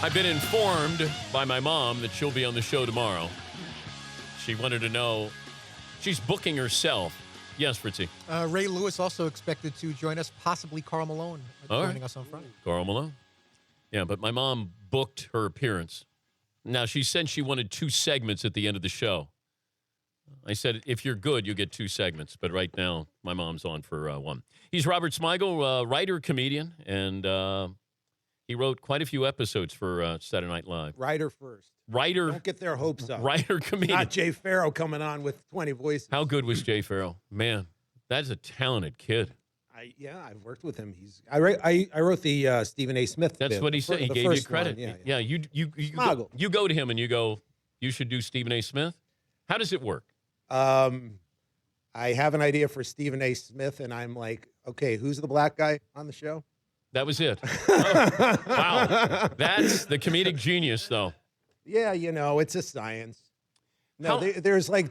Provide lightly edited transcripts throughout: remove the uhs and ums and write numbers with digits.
I've been informed by my mom that she'll be on the show tomorrow. She wanted to know. She's booking herself. Yes, Fritzy. Ray Lewis also expected to join us, possibly Karl Malone joining us on Friday. Karl Malone. Yeah, but my mom booked her appearance. Now, she said she wanted 2 segments at the end of the show. I said, if you're good, you'll get 2 segments. But right now, my mom's on for 1. He's Robert Smigel, writer, comedian, and he wrote quite a few episodes for Saturday Night Live. Writer first. Writer. Don't get their hopes up. Writer, comedian. Not Jay Farrow coming on with 20 voices. How good was Jay Farrow? Man, that's a talented kid. I've worked with him. I wrote the Stephen A. Smith. That's bit, what he said. He gave you credit. One, yeah. You go to him and you go, you should do Stephen A. Smith. How does it work? I have an idea for Stephen A. Smith, and I'm like, okay, who's the black guy on the show? That was it. Oh, wow. That's the comedic genius, though. Yeah, it's a science. No, there's like,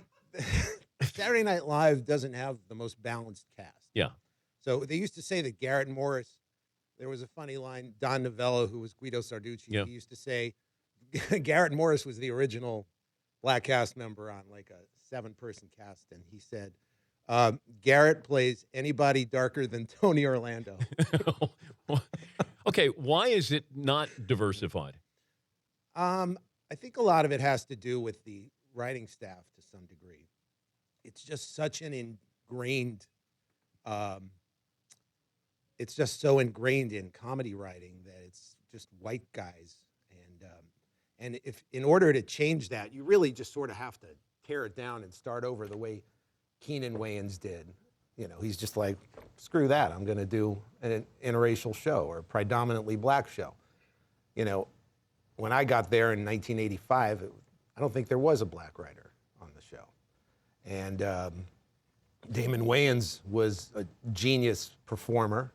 Saturday Night Live doesn't have the most balanced cast. Yeah. So they used to say that Garrett Morris, there was a funny line, Don Novello, who was Guido Sarducci, he used to say, Garrett Morris was the original black cast member on like a 7-person cast, and he said, Garrett plays anybody darker than Tony Orlando. Okay, why is it not diversified? I think a lot of it has to do with the writing staff to some degree. It's just such an ingrained, it's just so ingrained in comedy writing that it's just white guys. And if in order to change that, you really just sort of have to tear it down and start over the way Keenan Wayans did. He's just like, screw that. I'm going to do an interracial show or a predominantly black show. When I got there in 1985, I don't think there was a black writer on the show. And Damon Wayans was a genius performer,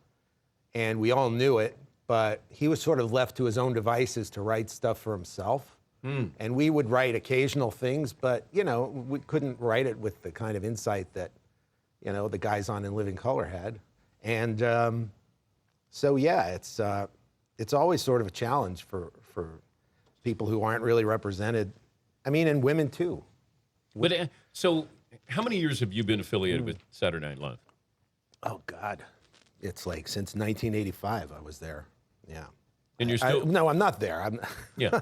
and we all knew it, but he was sort of left to his own devices to write stuff for himself. And we would write occasional things, but, we couldn't write it with the kind of insight that, the guys on In Living Color had. And so, yeah, it's always sort of a challenge for people who aren't really represented. I mean, and women, too. But so how many years have you been affiliated with Saturday Night Live? Oh, God. It's like since 1985 I was there. Yeah. And you're still... No, I'm not there. Yeah.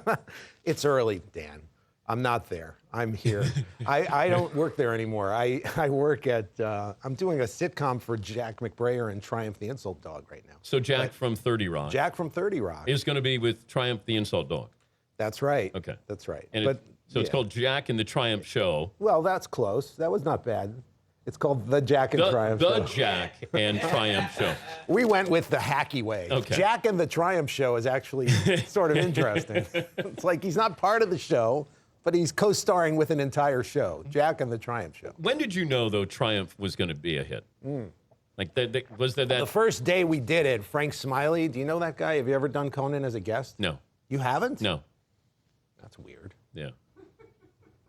It's early, Dan. I'm not there. I'm here. I don't work there anymore. I work at, I'm doing a sitcom for Jack McBrayer and Triumph the Insult Dog right now. So Jack from 30 Rock. Jack from 30 Rock. Is going to be with Triumph the Insult Dog. That's right. Okay. That's right. And it's called Jack and the Triumph Show. Well, that's close. That was not bad. It's called The Jack and Triumph Show. The Jack and Triumph Show. We went with the hacky way. Okay. Jack and the Triumph Show is actually sort of interesting. It's like he's not part of the show, but he's co-starring with an entire show. Jack and the Triumph Show. When did you know, though, Triumph was going to be a hit? Like, was there that... The first day we did it, Frank Smiley, do you know that guy? Have you ever done Conan as a guest? No. You haven't? No. That's weird. Yeah.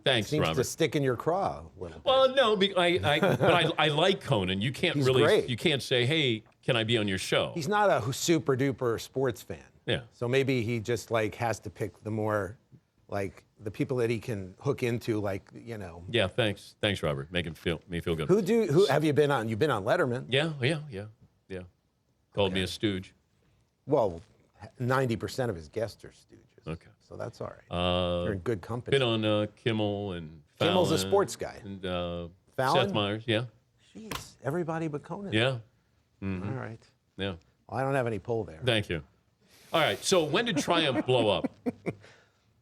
Thanks, Seems Robert. to stick in your craw a little bit. Well, no, but I like Conan. You can't great. You can't say, hey, can I be on your show? He's not a super duper sports fan. Yeah. So maybe he just like has to pick the more, like the people that he can hook into, like, Yeah, thanks, Robert. Making me feel good. Who have you been on? You've been on Letterman. Yeah. Called me a stooge. Well, 90% of his guests are stooges. Okay. So that's all right. You're in good company. Been on Kimmel and Fallon. Kimmel's a sports guy. And Fallon? Seth Meyers, yeah. Jeez, everybody but Conan. Yeah. Mm-hmm. All right. Yeah. Well, I don't have any pull there. Thank you. All right, so when did Triumph blow up?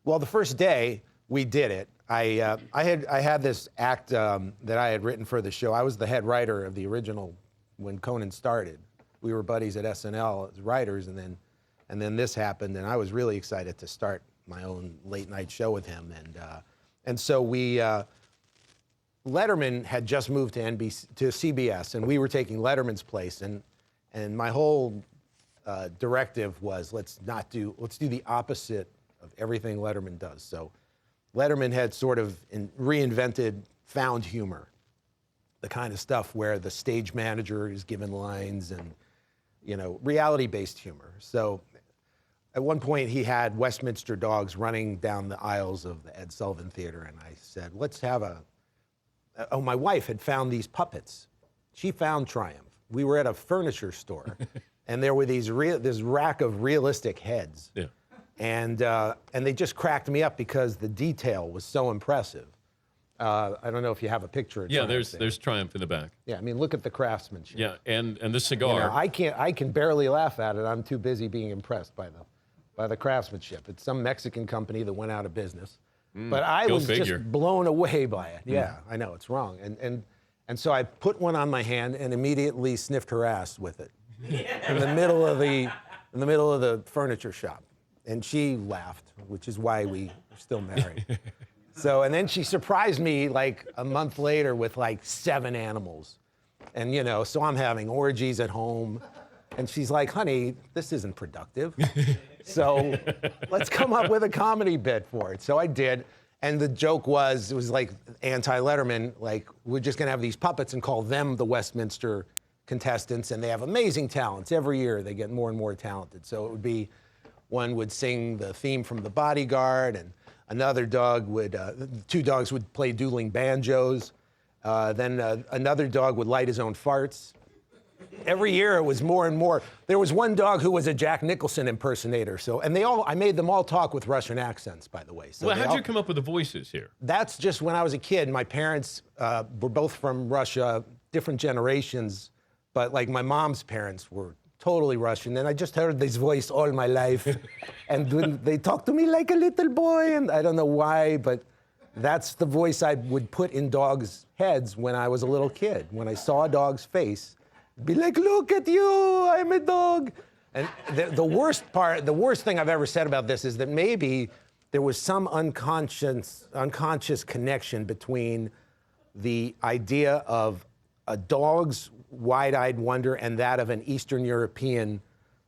Well, the first day we did it, I had this act that I had written for the show. I was the head writer of the original when Conan started. We were buddies at SNL as writers, and then this happened, and I was really excited to start my own late night show with him. And so we, Letterman had just moved to CBS, and we were taking Letterman's place, and my whole directive was let's do the opposite of everything Letterman does. So Letterman had sort of reinvented found humor, the kind of stuff where the stage manager is given lines and, reality-based humor. So At one point, he had Westminster dogs running down the aisles of the Ed Sullivan Theater, and I said, let's have oh, my wife had found these puppets. She found Triumph. We were at a furniture store, and there were this rack of realistic heads. Yeah. And they just cracked me up because the detail was so impressive. I don't know if you have a picture of Triumph. There's Triumph in the back. Yeah, I mean, look at the craftsmanship. Yeah, and the cigar. You know, I can barely laugh at it. I'm too busy being impressed by the craftsmanship. It's some Mexican company that went out of business. But I was just blown away by it. Yeah, I know, it's wrong. And so I put one on my hand and immediately sniffed her ass with it in the middle of the furniture shop. And she laughed, which is why we are still married. So, and then she surprised me like a month later with like 7 animals. And, you know, so I'm having orgies at home. And she's like, honey, this isn't productive. So let's come up with a comedy bit for it. So I did. And the joke was, it was like anti-Letterman, like, we're just going to have these puppets and call them the Westminster contestants. And they have amazing talents. Every year they get more and more talented. So it would be, one would sing the theme from The Bodyguard, and another dog would, 2 dogs would play dueling banjos. Then another dog would light his own farts. Every year it was more and more. There was one dog who was a Jack Nicholson impersonator. So, and I made them all talk with Russian accents, by the way. So well, how'd you come up with the voices here? That's just when I was a kid. My parents were both from Russia, different generations, but like my mom's parents were totally Russian. And I just heard this voice all my life. And when they talked to me like a little boy, and I don't know why, but that's the voice I would put in dogs' heads when I was a little kid. When I saw a dog's face, be like, look at you, I'm a dog. And the worst thing I've ever said about this is that maybe there was some unconscious connection between the idea of a dog's wide-eyed wonder and that of an Eastern European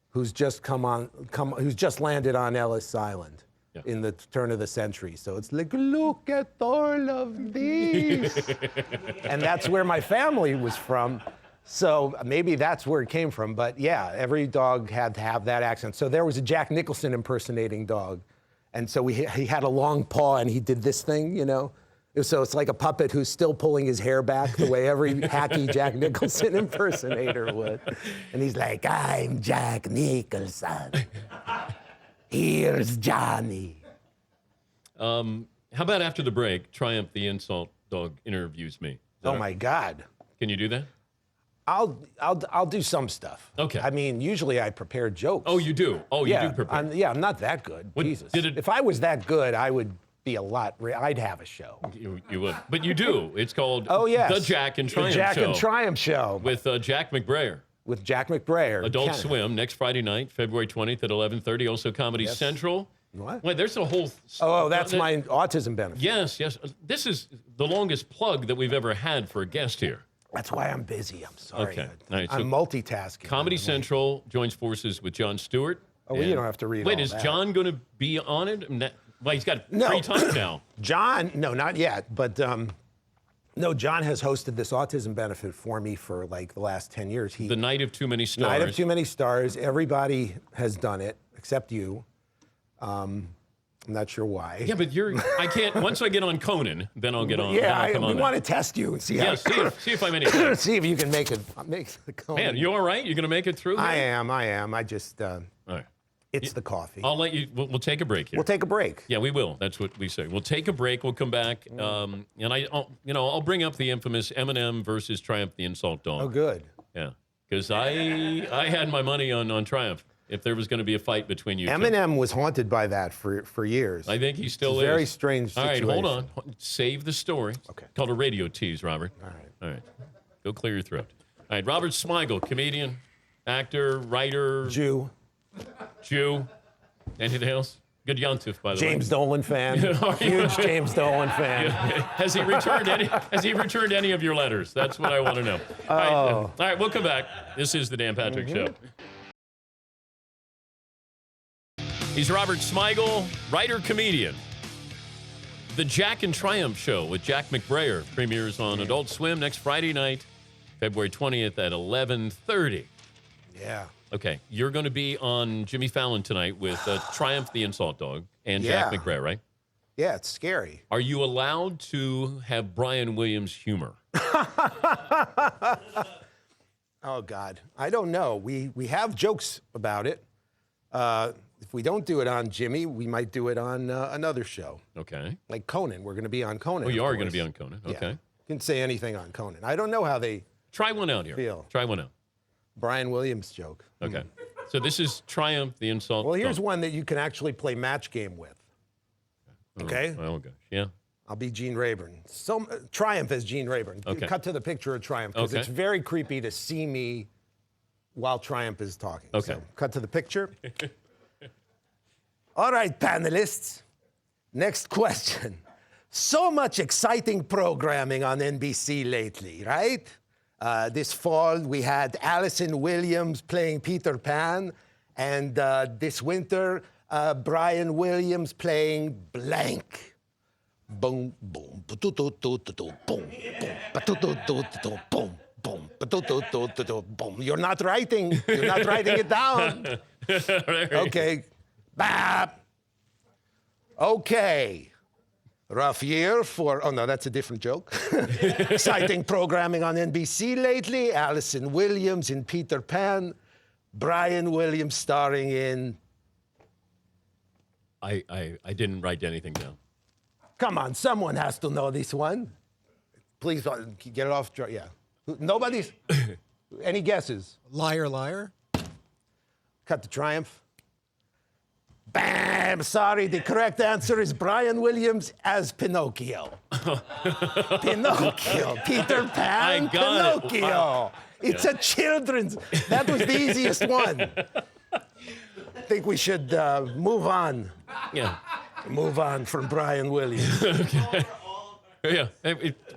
who's just who's just landed on Ellis Island in the turn of the century. So it's like, look at all of these. And that's where my family was from. So maybe that's where it came from. But yeah, every dog had to have that accent. So there was a Jack Nicholson impersonating dog. And so he had a long paw and he did this thing, you know. So it's like a puppet who's still pulling his hair back the way every hacky Jack Nicholson impersonator would. And he's like, I'm Jack Nicholson. Here's Johnny. How about after the break, Triumph the Insult Dog interviews me? Oh my God. Can you do that? I'll do some stuff. Okay. I mean, usually I prepare jokes. Oh, you do? Oh, you do prepare. I'm not that good. Jesus. If I was that good, I would be I'd have a show. You would. But you do. It's called The Jack and Triumph Show. The Jack and Triumph Show. With Jack McBrayer. With Jack McBrayer. Adult Swim, next Friday night, February 20th at 11:30. Also Comedy Central. What? Wait, there's a whole... Oh, that's my autism benefit. Yes. This is the longest plug that we've ever had for a guest here. That's why I'm busy. I'm sorry. Okay. All right, I'm multitasking. Comedy Central joins forces with Jon Stewart. Oh, well, you don't have to read all that. Wait, is John going to be on it? Well, he's got free time now. John, no, not yet. But no, John has hosted this autism benefit for me for like the last 10 years. The Night of Too Many Stars. Night of Too Many Stars. Everybody has done it except you. I'm not sure why. Yeah, but I can't, once I get on Conan, then I'll get on. Yeah, we want to test you and see how. Yeah, see if I'm any good. See if you can make the Conan. Man, you all right? You're going to make it through? I am. I just, all right. It's the coffee. I'll let you, we'll take a break here. We'll take a break. Yeah, we will. That's what we say. We'll take a break. We'll come back. And I'll bring up the infamous Eminem versus Triumph the Insult Dog. Oh, good. Yeah, because I had my money on Triumph. If there was going to be a fight between you Eminem was haunted by that for years. I think he still is. Very strange situation. All right, hold on. Save the story. Okay. Called a radio tease, Robert. All right. Go clear your throat. All right, Robert Smigel, comedian, actor, writer. Jew. Anything else? Good yontif, by the way. James Dolan fan. Huge James Dolan fan. Has he returned any of your letters? That's what I want to know. Oh. All right, we'll come back. This is the Dan Patrick Show. He's Robert Smigel, writer-comedian. The Jack and Triumph Show with Jack McBrayer premieres on Adult Swim next Friday night, February 20th at 11:30. Yeah. Okay, you're going to be on Jimmy Fallon tonight with Triumph the Insult Dog and Jack Yeah. McBrayer, right? Yeah, it's scary. Are you allowed to have Brian Williams humor? Oh, God. I don't know. We have jokes about it. If we don't do it on Jimmy, we might do it on another show. Okay. Like Conan. We're going to be on Conan. Oh, you of are going to course. be on Conan. Okay. Yeah. You can say anything on Conan. I don't know how they Try one out here. feel. Try one out. Brian Williams joke. Okay. So this is Triumph the Insult Well, here's Dog. one that you can actually play match game with. Okay? Oh, gosh. Yeah. I'll be Gene Rayburn. Triumph as Gene Rayburn. Okay. Cut to the picture of Triumph because Okay. it's very creepy to see me while Triumph is talking. Okay. So, cut to the picture. All right, panelists. Next question. So much exciting programming on NBC lately, right? This fall, we had Allison Williams playing Peter Pan, and this winter, Brian Williams playing blank. Boom, boom, ba-do-do-do-do-do, boom, boom, ba-do-do-do-do-do, boom, ba-do-do-do-do-do, boom. You're not writing it down. Okay. Bap. Okay. Rough year for, oh no, that's a different joke. Exciting programming on NBC lately. Allison Williams in Peter Pan. Brian Williams starring in, I didn't write anything down. come on, someone has to know this one. Please get it off, yeah. Nobody's, any guesses? Liar, liar. Cut to Triumph. Bam! Sorry, the correct answer is Brian Williams as Pinocchio. Pinocchio. Peter Pan, I got it. Pinocchio. Wow. It's a children's. That was the easiest one. I think we should move on. Yeah. Move on from Brian Williams. Yeah.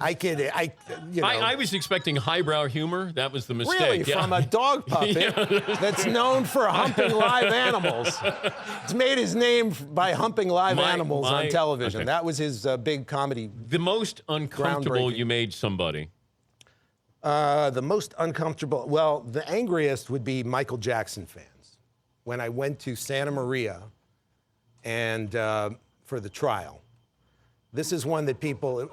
I kid. You know. I was expecting highbrow humor. That was the mistake. Really, Yeah. from a dog puppet that's known for humping live animals. He's made his name by humping live animals on television. Okay. That was his big comedy. The most uncomfortable Groundbreaking. you made somebody. The most uncomfortable, well, the angriest would be Michael Jackson fans. When I went to Santa Maria and for the trial. This is one that people,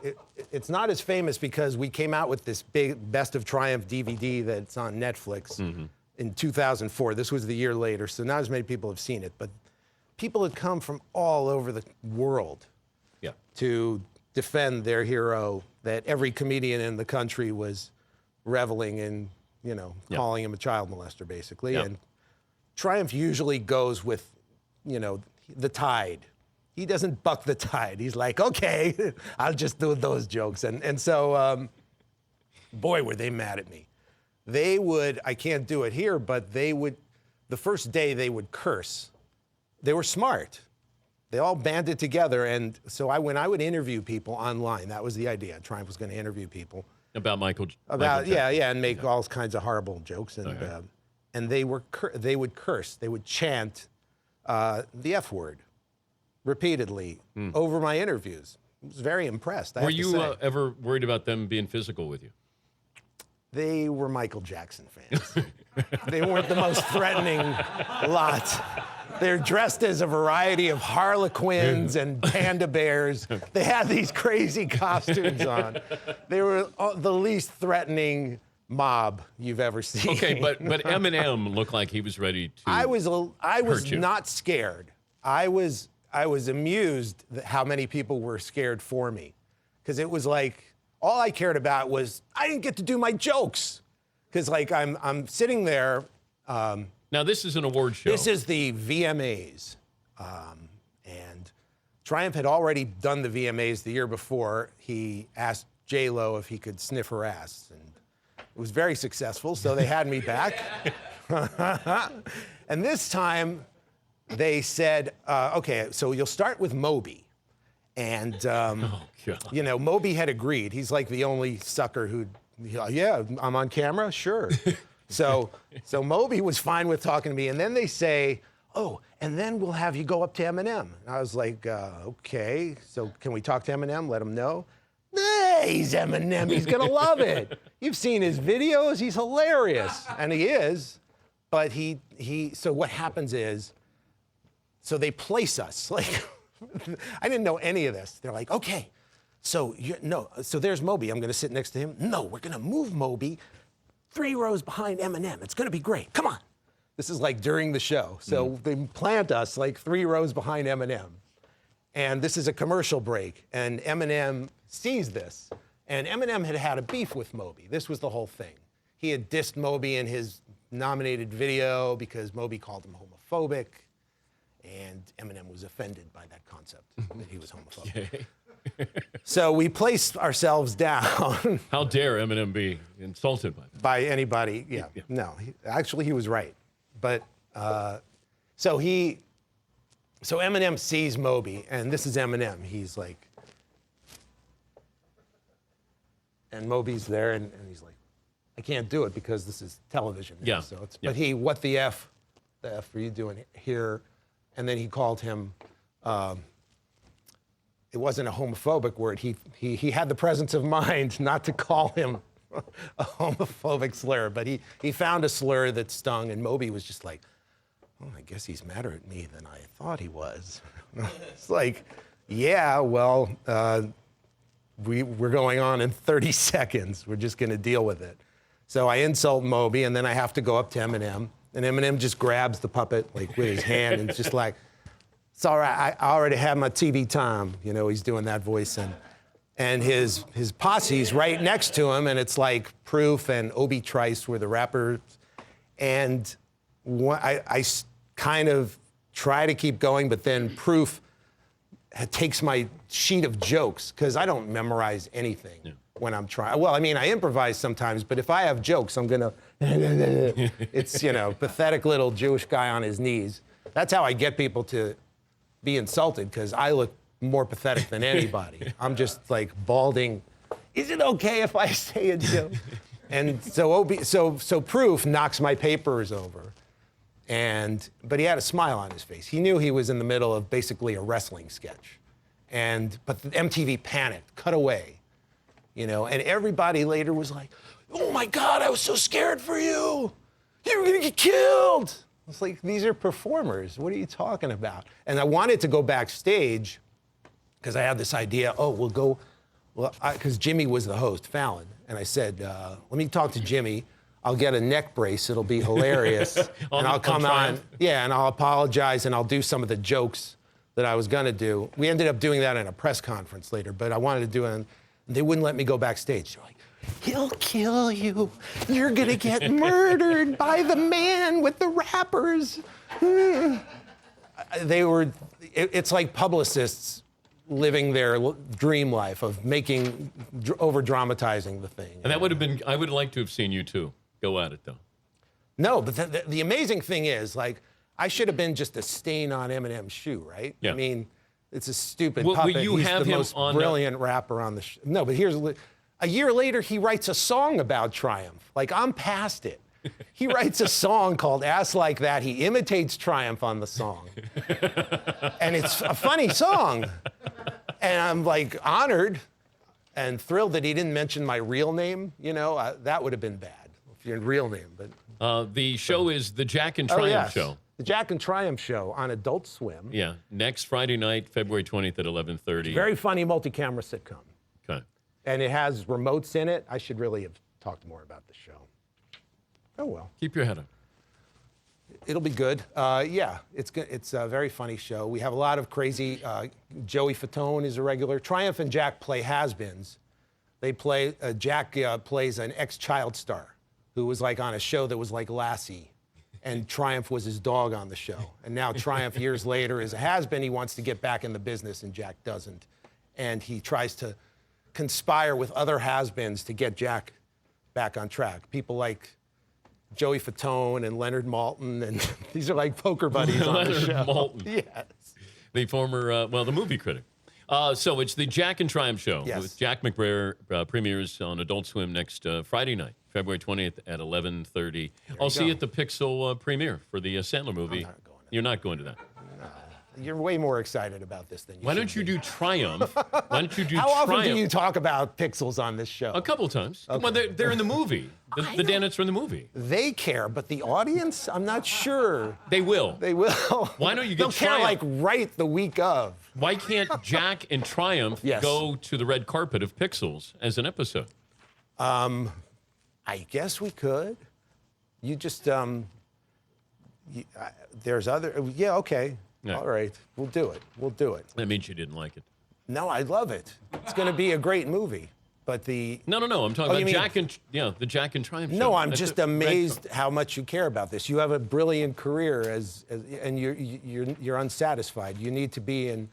it's not as famous because we came out with this big Best of Triumph DVD that's on Netflix in 2004. This was the year later, so not as many people have seen it. But people had come from all over the world to defend their hero that every comedian in the country was reveling in, you know, calling him a child molester, basically. And Triumph usually goes with, you know, the tide. He doesn't buck the tide. He's like, okay, I'll just do those jokes. And so, boy, were they mad at me. They would, I can't do it here, but they would, the first day they would curse. They were smart. They all banded together. And so when I would interview people online, that was the idea. Triumph was going to interview people. About Michael About, Jackson. and make all kinds of horrible jokes. And they would curse. They would chant the F word repeatedly over my interviews. I was very impressed. Were you ever worried about them being physical with you? They were Michael Jackson fans. They weren't the most threatening lot. They're dressed as a variety of harlequins and panda bears. They had these crazy costumes on. They were the least threatening mob you've ever seen. Okay, but Eminem looked like he was ready to. I was hurt you. not scared. I was amused that how many people were scared for me, because it was like all I cared about was I didn't get to do my jokes, because like I'm sitting there. Now this is an award show. This is the VMAs, and Triumph had already done the VMAs the year before. He asked J-Lo if he could sniff her ass, and it was very successful. So they had me back, and this time. They said, okay, so you'll start with Moby. And, you know, Moby had agreed. He's like the only sucker who'd, yeah, I'm on camera, sure. So Moby was fine with talking to me. And then they say, oh, and then we'll have you go up to Eminem. And I was like, okay, so can we talk to Eminem, let him know? Hey, he's Eminem, he's gonna love it. You've seen his videos, he's hilarious. And he is. but so what happens is, so they place us. Like, I didn't know any of this. They're like, okay, so there's Moby. I'm going to sit next to him. No, we're going to move Moby 3 rows behind Eminem. It's going to be great. Come on. This is like during the show. So they plant us like 3 rows behind Eminem. And this is a commercial break. And Eminem sees this. And Eminem had a beef with Moby. This was the whole thing. He had dissed Moby in his nominated video because Moby called him homophobic. And Eminem was offended by that concept, that he was homophobic. So we placed ourselves down. How dare Eminem be insulted by that? By anybody, yeah. No, actually he was right. But, so Eminem sees Moby, and this is Eminem. He's like, and Moby's there, and he's like, I can't do it because this is television. Yeah. So but what the F are you doing here? And then he called him, it wasn't a homophobic word. He had the presence of mind not to call him a homophobic slur, but he found a slur that stung, and Moby was just like, oh, I guess he's madder at me than I thought he was. It's like, yeah, well, we're going on in 30 seconds. We're just going to deal with it. So I insult Moby, and then I have to go up to Eminem, and Eminem just grabs the puppet like with his hand and just like, it's all right, I already have my TV time. You know, he's doing that voice, and his posse's right next to him, and it's like Proof and Obi Trice were the rappers, and I kind of try to keep going, but then Proof takes my sheet of jokes, because I don't memorize anything when I'm trying. Well, I mean, I improvise sometimes, but if I have jokes, I'm gonna, it's, pathetic little Jewish guy on his knees. That's how I get people to be insulted, because I look more pathetic than anybody. I'm just like balding. Is it okay if I say a joke? And so Proof knocks my papers over. But he had a smile on his face. He knew he was in the middle of basically a wrestling sketch. But the MTV panicked, cut away, and everybody later was like, oh my God, I was so scared for you. You were gonna get killed. It's like, these are performers. What are you talking about? And I wanted to go backstage because I had this idea, because Jimmy was the host, Fallon. And I said, let me talk to Jimmy. I'll get a neck brace. It'll be hilarious. And I'll come on. Yeah, and I'll apologize, and I'll do some of the jokes that I was going to do. We ended up doing that in a press conference later, but I wanted to do it, and they wouldn't let me go backstage. They're like, he'll kill you. You're going to get murdered by the man with the rappers. It's like publicists living their dream life of over-dramatizing the thing. And that would have been, I would like to have seen you two go at it, though. No, but the amazing thing is, like, I should have been just a stain on Eminem's shoe, right? Yeah. I mean, it's a stupid puppet. Will you He's have the him most on brilliant rapper on the show. No, but a year later, he writes a song about Triumph. Like, I'm past it. He writes a song called Ass Like That. He imitates Triumph on the song. And it's a funny song. And I'm like honored and thrilled that he didn't mention my real name. That would have been bad if your real name. But the show is the Jack and Triumph Show. The Jack and Triumph Show on Adult Swim. Yeah, next Friday night, February 20th at 11:30. Very funny multi-camera sitcom. Okay. And it has remotes in it. I should really have talked more about the show. Oh, well. Keep your head up. It'll be good. Yeah, it's a very funny show. We have a lot of crazy. Joey Fatone is a regular. Triumph and Jack play has-beens. They play. Jack plays an ex-child star who was like on a show that was like Lassie, and Triumph was his dog on the show. And now Triumph, years later, is a has-been. He wants to get back in the business, and Jack doesn't. And he tries to conspire with other has-beens to get Jack back on track. People like Joey Fatone and Leonard Maltin, and these are like poker buddies on the show. Leonard Maltin. Yes. The former, the movie critic. So it's the Jack and Triumph Show. Yes. With Jack McBrayer, premieres on Adult Swim next Friday night, February 20th at 11:30. I'll see you at the Pixel premiere for the Sandler movie. I'm not going to that. You're not going to that. You're way more excited about this than you Why should don't you be. do Triumph? Why don't you do How Triumph? often do you talk about Pixels on this show? A couple of times. Well, they're in the movie. The Danettes are in the movie. They care, but the audience, I'm not sure They will. they will. Why don't you get They'll care Triumph? like right the week of. Why can't Jack and Triumph Yes. go to the red carpet of Pixels as an episode? I guess we could. You just there's other. Yeah, okay. Yeah. All right, we'll do it. We'll do it. That means you didn't like it. No, I love it. It's going to be a great movie. But the No. I'm talking you about mean- the Jack and Triumph show. no, I'm That's just the red amazed how much you care about this. You have a brilliant career and you're unsatisfied. You need to be in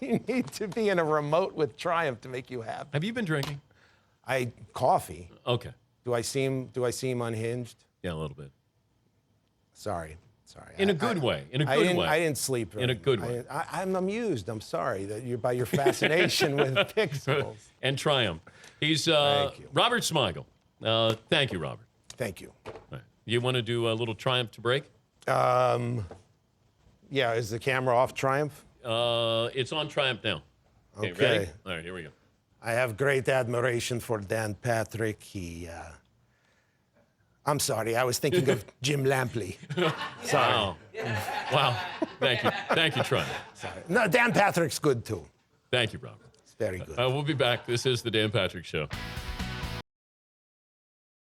you need to be in a remote with Triumph to make you happy. Have you been drinking? Coffee. Okay. Do I seem unhinged? Yeah, a little bit. Sorry. In a good way. In a I good didn't, way. I didn't sleep. In a good way. I'm amused. I'm sorry that you're by your fascination with Pixels. And Triumph. He's Thank you. Robert Smigel. Thank you, Robert. Thank you. All right. You want to do a little Triumph to break? Yeah, is the camera off, Triumph? It's on Triumph now. Okay. Okay. Ready? All right, here we go. I have great admiration for Dan Patrick. I'm sorry, I was thinking of Jim Lampley. Sorry. Wow. Wow. Thank you. Thank you, Triumph. No, Dan Patrick's good too. Thank you, Robert. It's very good. We'll be back. This is the Dan Patrick Show.